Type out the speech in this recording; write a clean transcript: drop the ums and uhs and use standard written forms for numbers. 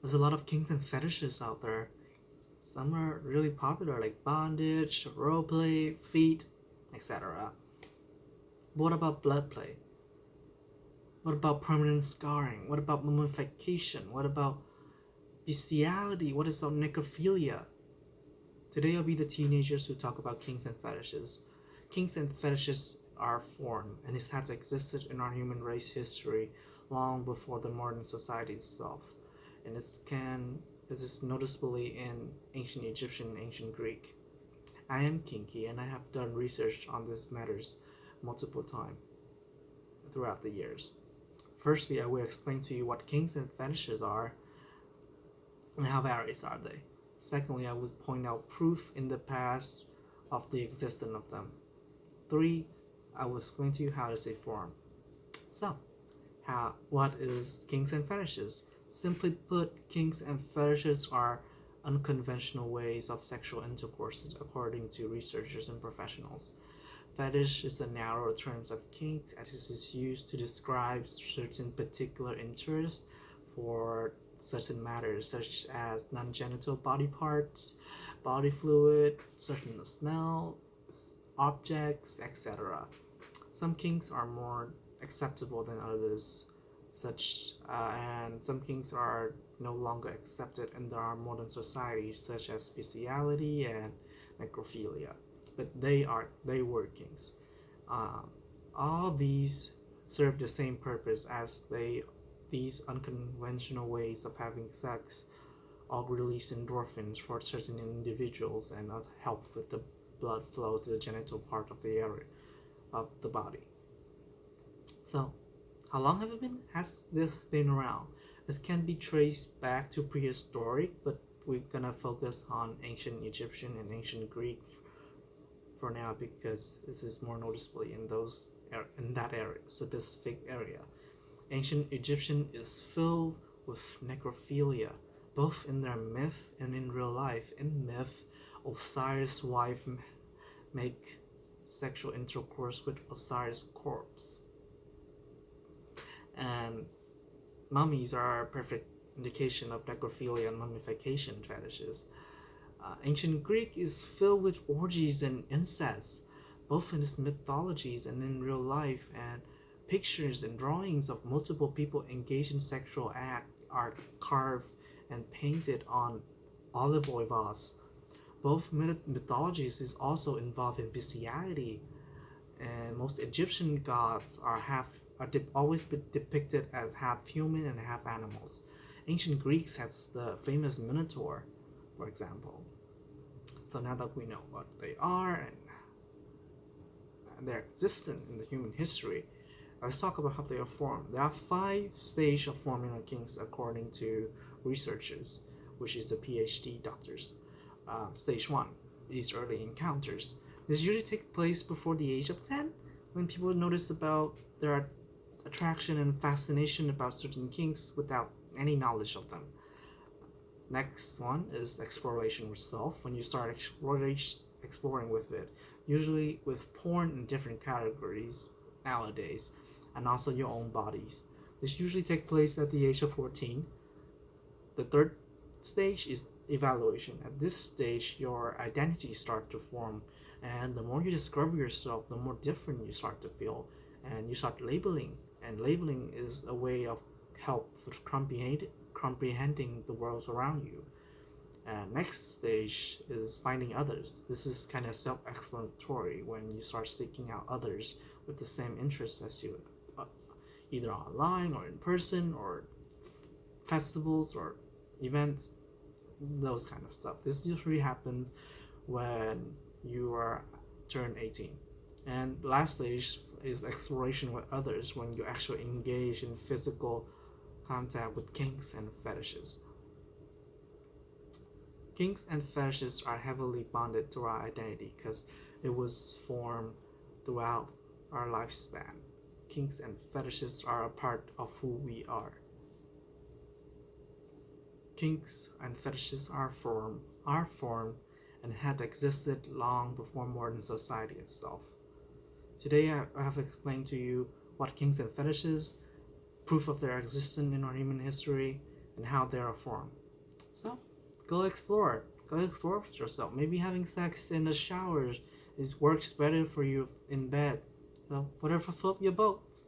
There's a lot of kinks and fetishes out there. Some are really popular, like bondage, roleplay, feet, etc. What about blood play? What about permanent scarring? What about mummification? What about bestiality? What is about necrophilia? Today I'll be the teenagers who talk about kinks and fetishes. Kinks and fetishes are formed and it has existed in our human race history long before the modern society itself. And it is noticeably in ancient Egyptian and ancient Greek. I am kinky and I have done research on these matters multiple times throughout the years. Firstly, I will explain to you what kinks and fetishes are and how various are they. Secondly, I will point out proof in the past of the existence of them. 3. I will explain to you how does it form. So, what is kinks and fetishes? Simply put, kinks and fetishes are unconventional ways of sexual intercourse according to researchers and professionals. Fetish is a narrow term of kink as it is used to describe certain particular interests for certain matters such as non-genital body parts, body fluid, certain smell, objects, etc. Some kinks are more acceptable than others, and some kinks are no longer accepted in our modern society, such as bestiality and necrophilia. But they were kinks. Um, all these serve the same purpose as these unconventional ways of having sex all release endorphins for certain individuals and help with the blood flow to the genital part of the area of the body. So, how long has this been around? This can be traced back to prehistoric, but we're gonna focus on ancient Egyptian and ancient Greek for now because this is more noticeably in that area, specific area. Ancient Egyptian is filled with necrophilia, both in their myth and in real life. In myth, Osiris' wife make sexual intercourse with Osiris' corpse, and mummies are a perfect indication of necrophilia and mummification fetishes. Ancient Greek is filled with orgies and incest, both in its mythologies and in real life, and pictures and drawings of multiple people engaged in sexual act are carved and painted on olive oil vases. Both mythologies is also involved in bestiality, and most Egyptian gods always depicted as half human and half animals. Ancient Greeks has the famous Minotaur, for example. So now that we know what they are and their existence in the human history, let's talk about how they are formed. There are 5 stages of forming a kings according to researchers, which is the PhD doctors. Stage 1 is early encounters. This usually takes place before the age of 10, when people notice about their attraction and fascination about certain kings without any knowledge of them. Next one is exploration with self, when you start exploring with it, usually with porn in different categories nowadays, and also your own bodies. This usually takes place at the age of 14. The third stage is evaluation. At this stage, your identity starts to form, and the more you discover yourself, the more different you start to feel, and you start labeling. And labeling is a way of help with comprehending the world around you. And next stage is finding others. This is kind of self-explanatory when you start seeking out others with the same interests as you, uh, either online or in person or festivals or events, those kind of stuff. This usually happens when you are turned 18. And last stage is exploration with others, when you actually engage in physical contact with kinks and fetishes. Kinks and fetishes are heavily bonded to our identity because it was formed throughout our lifespan. Kinks and fetishes are a part of who we are. Kinks and fetishes are formed and had existed long before modern society itself. Today I have explained to you what kinks and fetishes, proof of their existence in our human history, and how they are formed. So go explore it. Go explore with yourself. Maybe having sex in the showers works better for you in bed. So whatever float your boats.